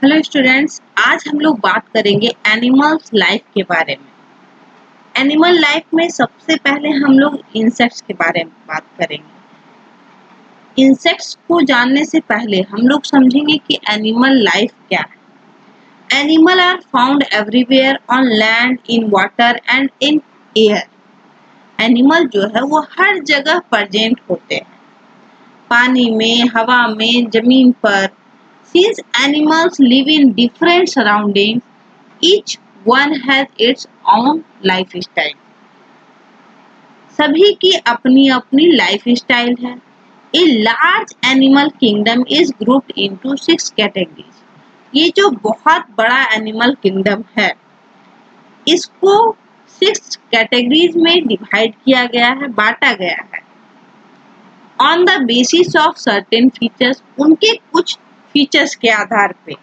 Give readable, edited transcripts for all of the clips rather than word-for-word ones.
Hello students, आज हम लोग बात करेंगे एनिमल्स लाइफ के बारे में। एनिमल लाइफ में सबसे पहले हम लोग इंसेक्ट्स के बारे में बात करेंगे। इंसेक्ट्स को जानने से पहले हम लोग समझेंगे कि एनिमल लाइफ क्या है। Animal are found everywhere on land, in water and in air. Animal जो है वो हर जगह प्रेजेंट होते हैं, पानी में, हवा में, जमीन पर। Since animals live in different surroundings, each one has its own lifestyle. सभी की अपनी अपनी लाइफ स्टाइल है। A large animal kingdom is grouped into 6 categories. ये जो बहुत बड़ा एनिमल किंगडम है, इसको 6 कैटेगरीज में डिवाइड किया गया है, बांटा गया है। On the basis of certain features, उनके कुछ फीचर्स के आधार पे।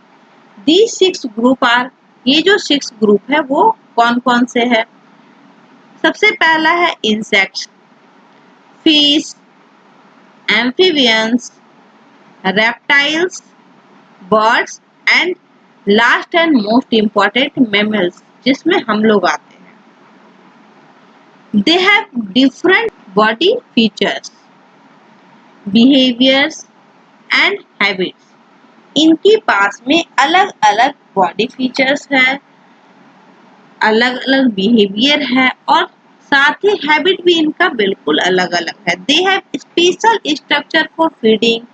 These 6 ग्रुप आर, ये जो 6 ग्रुप है वो कौन कौन से है? सबसे पहला है insects, fish, amphibians, reptiles, birds and last and most important mammals, जिसमें हम लोग आते हैं। They have different body features, behaviours and habits. इनके पास में अलग अलग बॉडी फीचर्स है, अलग अलग बिहेवियर है और साथ ही हैबिट भी इनका बिल्कुल अलग अलग है। They have special structure for feeding,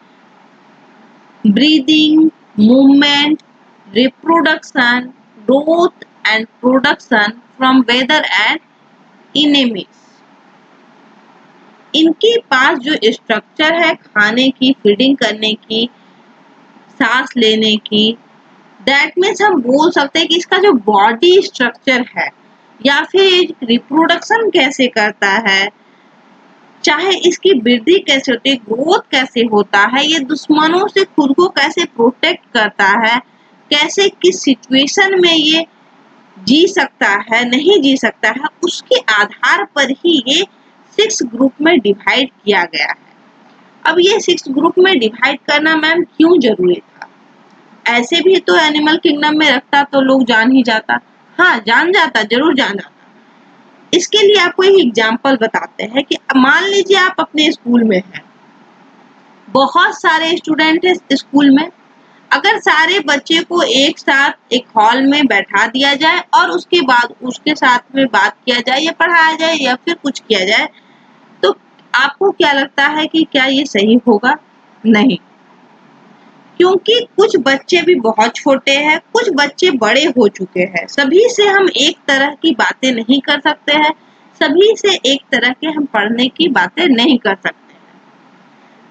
breathing, movement, reproduction, growth and production from weather and enemies. इनके पास जो स्ट्रक्चर है खाने की, फीडिंग करने की, सांस लेने की, दैट मीन्स हम बोल सकते हैं कि इसका जो बॉडी स्ट्रक्चर है या फिर रिप्रोडक्शन कैसे करता है, चाहे इसकी वृद्धि कैसे होती है, ग्रोथ कैसे होता है, ये दुश्मनों से खुद को कैसे प्रोटेक्ट करता है, कैसे किस सिचुएशन में ये जी सकता है, नहीं जी सकता है, उसके आधार पर ही ये 6 ग्रुप में डिवाइड किया गया है। अब ये 6 ग्रुप में डिवाइड करना मैम क्यों जरूरी था? ऐसे भी तो एनिमल किंगडम में रखता तो लोग जान ही जाता। हाँ, जान जाता, जरूर जान जाता। इसके लिए आपको एक एग्जांपल बताते हैं कि मान लीजिए आप अपने स्कूल में हैं, बहुत सारे स्टूडेंट हैं स्कूल में। अगर सारे बच्चे को एक साथ एक हॉल में बैठा दिया जाए और उसके बाद उसके साथ में बात किया जाए या पढ़ाया जाए या फिर कुछ किया जाए, तो आपको क्या लगता है कि क्या ये सही होगा? नहीं, क्योंकि कुछ बच्चे भी बहुत छोटे हैं, कुछ बच्चे बड़े हो चुके हैं। सभी से हम एक तरह की बातें नहीं कर सकते हैं, सभी से एक तरह के हम पढ़ने की बातें नहीं कर सकते हैं।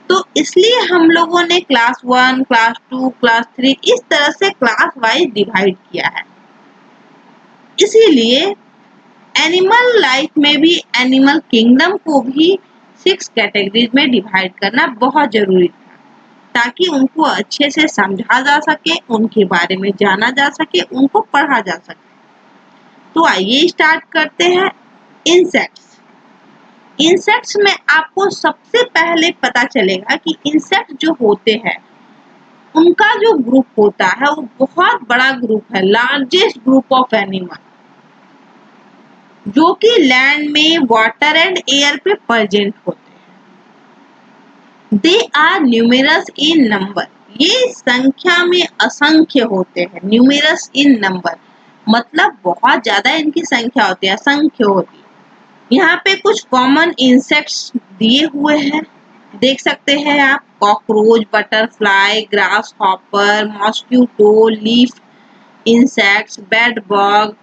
तो इसलिए हम लोगों ने क्लास 1, क्लास 2, क्लास 3 इस तरह से क्लास वाइज डिवाइड किया है। इसीलिए एनिमल लाइफ में भी एनिमल किंगडम को भी 6 कैटेगरीज में डिवाइड करना बहुत जरूरी था, ताकि उनको अच्छे से समझा जा सके, उनके बारे में जाना जा सके, उनको पढ़ा जा सके। तो आइए स्टार्ट करते हैं। इंसेक्ट्स। इंसेक्ट्स में आपको सबसे पहले पता चलेगा कि इंसेक्ट जो होते हैं उनका जो ग्रुप होता है वो बहुत बड़ा ग्रुप है, लार्जेस्ट ग्रुप ऑफ एनिमल, जो कि लैंड में, वाटर एंड एयर पे प्रेजेंट होते हैं। They are numerous in number. ये संख्या में असंख्य होते हैं। न्यूमेरस इन नंबर मतलब बहुत ज्यादा इनकी संख्या होती है, असंख्य होती है। यहाँ पे कुछ कॉमन इंसेक्ट्स दिए हुए हैं, देख सकते हैं आप। Cockroach, butterfly, grass hopper, mosquito, leaf insects, bed bug,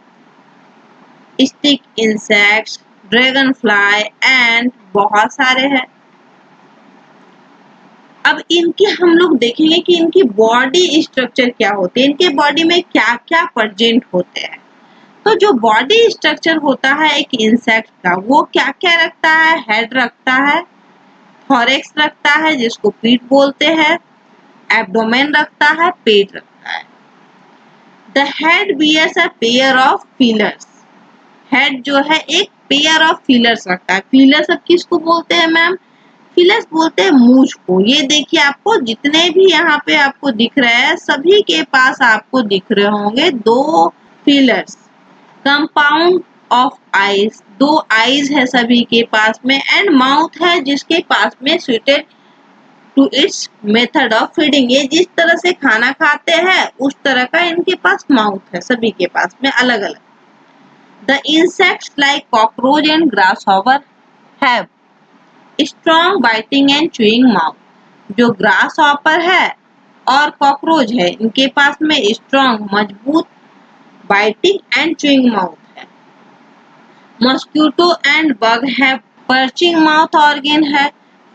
stick insects, dragon fly and बहुत सारे हैं। अब इनकी हम लोग देखेंगे कि इनकी बॉडी स्ट्रक्चर क्या होती है, इनके बॉडी में क्या क्या प्रेजेंट होते हैं। तो जो बॉडी स्ट्रक्चर होता है एक इंसेक्ट का, वो क्या क्या रखता है? हेड रखता है, थोरैक्स रखता है जिसको पीठ बोलते हैं, एब्डोमेन रखता है, पेट रखता है। The head bears a pair of feelers. Head जो है एक पेयर ऑफ फीलर्स रखता है। फीलर्स अब किसको बोलते हैं मैम? फिलस बोलते हैं मूंछ को। ये देखिए आपको जितने भी यहाँ पे आपको दिख रहे हैं सभी के पास आपको दिख रहे होंगे दो फिलर्स। कंपाउंड ऑफ आईज, दो आईज है सभी के पास में, एंड माउथ है जिसके पास में suited to its method of feeding. ये जिस तरह से खाना खाते हैं उस तरह का इनके पास माउथ है, सभी के पास में अलग अलग। The insects like cockroach and grasshopper have strong biting and chewing mouth. जो ग्रास हॉपर है और कॉकरोच है इनके पास में स्ट्रॉन्ग मजबूत बाइटिंग एंड च्यूइंग माउथ है। मॉस्किटो एंड बग है पर्चिंग माउथ ऑर्गन है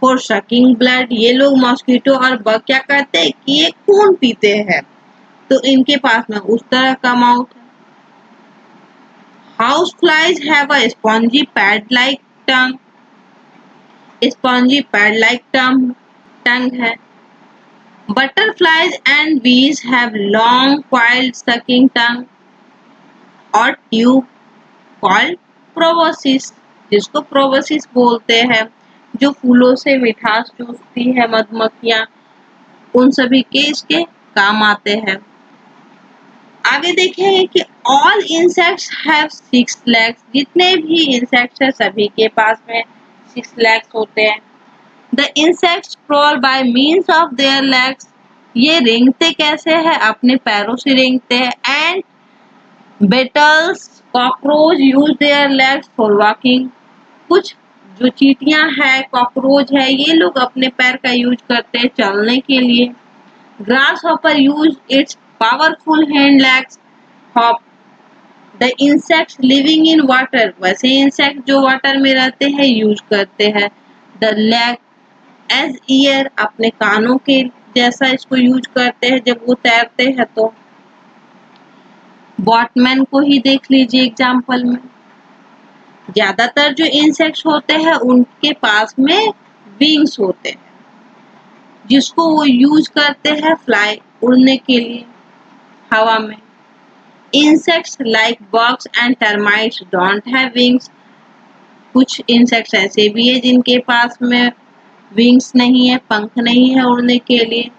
फॉर सकिंग ब्लड। ये लोग मॉस्किटो और बग क्या करते हैं कि ये खून पीते हैं, तो इनके पास में उस तरह का माउथ है। House flies have a spongy pad like tongue, spongy pad like टंग है। Butterflies and bees have long coiled sucking tongue और tube called proboscis, जिसको proboscis बोलते हैं। जो फूलों से मिठास चूसती है मधुमक्खियां, उन सभी के इसके काम आते हैं। आगे देखेंगे कि all insects have 6 legs, जितने भी इंसेक्ट्स है सभी के पास में 6 legs होते हैं। The insects crawl by means of their legs, ये रेंगते कैसे है, अपने पैरों से रेंगते हैं। And battles cockroach use their legs for walking, कुछ जो चींटियां है कॉकरोच है ये लोग अपने पैर का यूज करते हैं चलने के लिए। Grass hopper use it's powerful hand legs hop. The insects living in water, वैसे इंसेक्ट जो वाटर में रहते हैं यूज करते हैं द लेग एज ईयर, अपने कानों के जैसा इसको यूज करते हैं जब वो तैरते हैं। तो बॉटमैन को ही देख लीजिए एग्जाम्पल में। ज्यादातर जो इंसेक्ट्स होते हैं उनके पास में विंग्स होते हैं जिसको वो यूज करते हैं फ्लाई, उड़ने के लिए हवा में। Insects like bugs and termites don't have wings, कुछ इंसेक्ट्स ऐसे भी है जिनके पास में विंग्स नहीं है, पंख नहीं है उड़ने के लिए।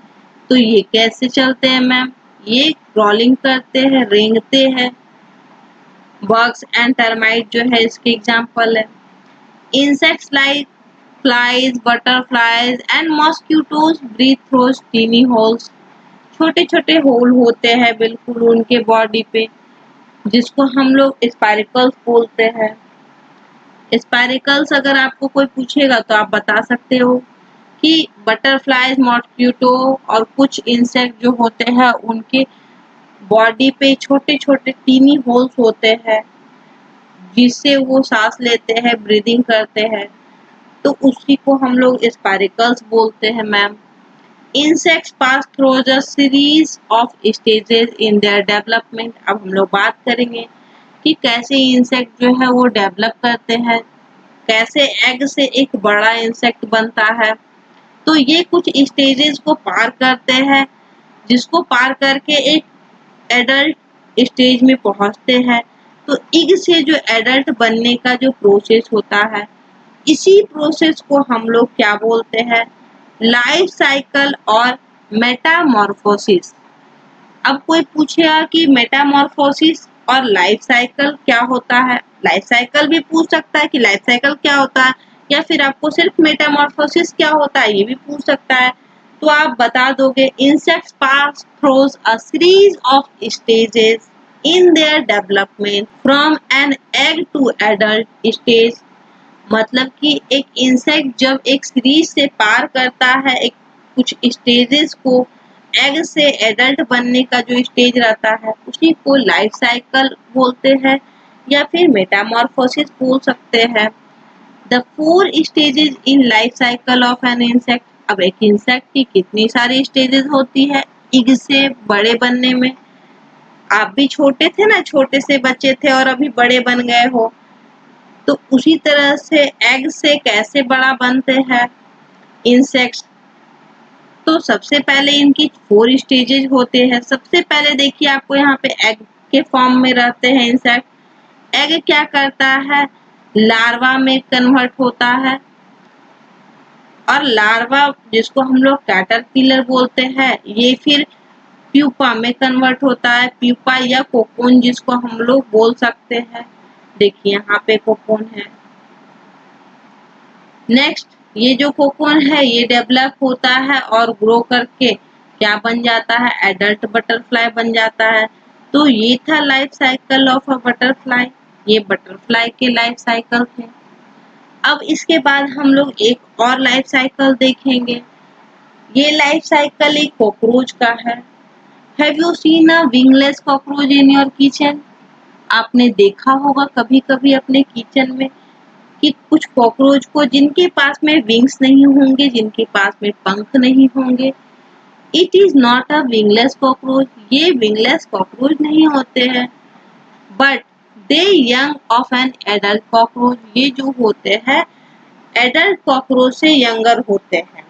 तो ये कैसे चलते हैं मैम, ये क्रॉलिंग करते हैं, रेंगते हैं। बग्स एंड टर्माइट जो है इसके एग्जांपल है। Insects like flies, butterflies and mosquitoes breathe through tiny holes, छोटे छोटे होल होते हैं बिल्कुल उनके बॉडी पे जिसको हम लोग स्पाइरिकल्स बोलते हैं। स्पाइरिकल्स अगर आपको कोई पूछेगा तो आप बता सकते हो कि बटरफ्लाइज, मॉस्किटो और कुछ इंसेक्ट जो होते हैं उनके बॉडी पे छोटे छोटे टीनी होल्स होते हैं जिससे वो सांस लेते हैं, ब्रीदिंग करते हैं, तो उसी को हम लोग स्पाइरिकल्स बोलते हैं ma'am. Insects pass through the series of stages in their development. अब हम लोग बात करेंगे कि कैसे इंसेक्ट जो है वो डेवलप करते हैं, कैसे एग से एक बड़ा इंसेक्ट बनता है। तो ये कुछ स्टेजेस को पार करते हैं जिसको पार करके एक एडल्ट स्टेज में पहुंचते हैं। तो इग से जो एडल्ट बनने का जो प्रोसेस होता है इसी प्रोसेस को हम लोग क्या बोलते हैं, लाइफ साइकिल और मेटामॉर्फोसिस। अब कोई पूछेगा कि मेटामॉर्फोसिस और लाइफ साइकिल क्या होता है, लाइफ साइकिल भी पूछ सकता है कि लाइफ साइकिल क्या होता है, या फिर आपको सिर्फ मेटामॉर्फोसिस क्या होता है ये भी पूछ सकता है। तो आप बता दोगे insects pass through a series of stages in their development from an egg to adult stage. मतलब कि एक इंसेक्ट जब एक सीरीज से पार करता है एक कुछ स्टेजेस को, एग से एडल्ट बनने का जो स्टेज रहता है उसी को लाइफ साइकिल बोलते हैं या फिर मेटामॉर्फोसिस बोल सकते हैं। The 4 stages in life cycle of an insect. अब एक इंसेक्ट की कितनी सारी स्टेजेस होती है इग से बड़े बनने में। आप भी छोटे थे ना, छोटे से बच्चे थे और अभी बड़े बन गए हो, तो उसी तरह से एग से कैसे बड़ा बनते हैं इंसेक्ट्स। तो सबसे पहले इनकी 4 स्टेजेस होते हैं। सबसे पहले देखिए आपको यहाँ पे एग के फॉर्म में रहते हैं इंसेक्ट। एग क्या करता है, लार्वा में कन्वर्ट होता है और लार्वा जिसको हम लोग कैटरपिलर बोलते हैं, ये फिर प्यूपा में कन्वर्ट होता है, प्यूपा या कोकून जिसको हम लोग बोल सकते हैं। देखिए यहाँ पे कोकून है। नेक्स्ट, ये जो कोकून है ये डेवलप होता है और ग्रो करके क्या बन जाता है, एडल्ट बटरफ्लाई बन जाता है। तो ये था life cycle of a butterfly, ये बटरफ्लाई के लाइफ साइकिल थे। अब इसके बाद हम लोग एक और लाइफ साइकिल देखेंगे। ये लाइफ साइकिल एक कॉकरोच का है। Have you seen a wingless cockroach in your kitchen? आपने देखा होगा कभी कभी अपने किचन में कि कुछ कॉकरोच को जिनके पास में विंग्स नहीं होंगे, जिनके पास में पंख नहीं होंगे। It is not a wingless cockroach, ये विंगलेस कॉकरोच नहीं होते हैं, but they young of an adult cockroach, ये जो होते हैं एडल्ट कॉकरोच से यंगर होते हैं।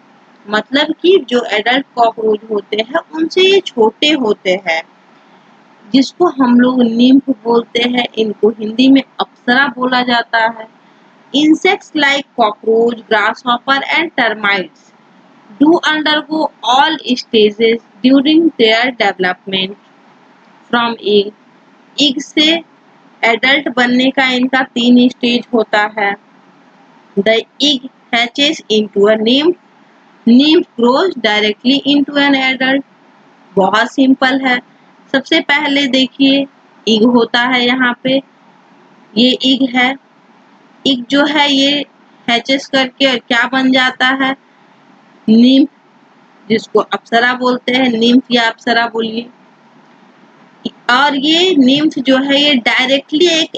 मतलब कि जो एडल्ट कॉकरोच होते हैं उनसे ये छोटे होते हैं, जिसको हम लोग निम्फ बोलते हैं। इनको हिंदी में अप्सरा बोला जाता है। Insects like cockroach, grasshopper and termites do undergo all stages during their development from egg. Egg से adult बनने का इनका 3 स्टेज होता है। The egg hatches into a nymph. Nymph grows directly into an adult. बहुत सिंपल है। सबसे पहले देखिए इग होता है, यहाँ पे ये इग है। इग जो है ये हैचेस करके क्या बन जाता है, निम्फ, जिसको अप्सरा बोलते हैं, निम्फ या अप्सरा बोलिए। और ये निम्फ जो है ये डायरेक्टली एक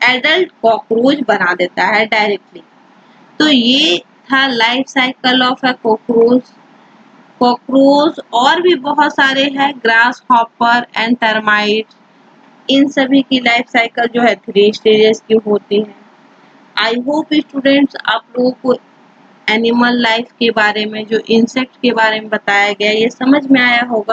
एडल्ट कॉकरोच बना देता है डायरेक्टली। तो ये था life cycle of a cockroach. Cockroach और भी बहुत सारे हैं, ग्रास हॉपर एंड टर्माइट्स। इन सभी की लाइफ साइकिल जो है 3 स्टेजेस की होती है। आई होप स्टूडेंट्स आप लोगों को एनिमल लाइफ के बारे में, जो इंसेक्ट के बारे में बताया गया, ये समझ में आया होगा।